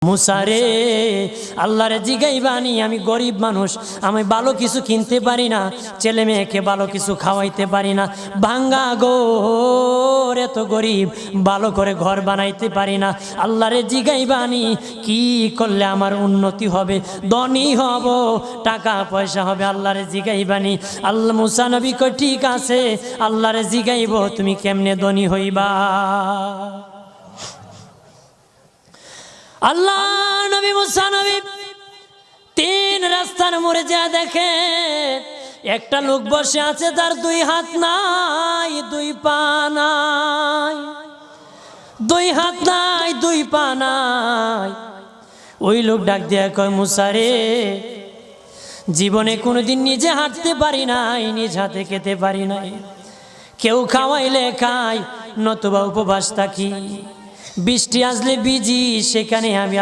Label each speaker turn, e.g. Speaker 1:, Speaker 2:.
Speaker 1: মুসারে আল্লাহরে জিগাইবানি, আমি গরিব মানুষ, আমি ভালো কিছু কিনতে পারি না, ছেলে মেয়েকে ভালো কিছু খাওয়াইতে পারি না, ভাঙ্গা ঘর, এত গরিব, ভালো করে ঘর বানাইতে পারি না। আল্লাহরে জিগাইবানি কি করলে আমার উন্নতি হবে, ধনী হব, টাকা পয়সা হবে। আল্লাহরে জিগাইবানি। আল্লাহ মুসা নবী কই ঠিক আছে, আল্লাহরে জিগাইব তুমি কেমনে ধনী হইবা। আল্লাহ নবী মুসা নবী তিন রাস্তার মোড়ে যা দেখে একটা লোক বসে আছে, তার দুই হাত নাই, দুই পা নাই, দুই হাত নাই, দুই পা নাই। ওই লোক ডাক দিয়া কয়, মুসা রে, জীবনে কোনোদিন নিজে হাঁটতে পারি নাই, নিজ হাতে খেতে পারি নাই, কেউ খাওয়াইলে খাই, নতুবা উপবাস থাকি, বৃষ্টি আসলে ভিজি, সেখানে আমি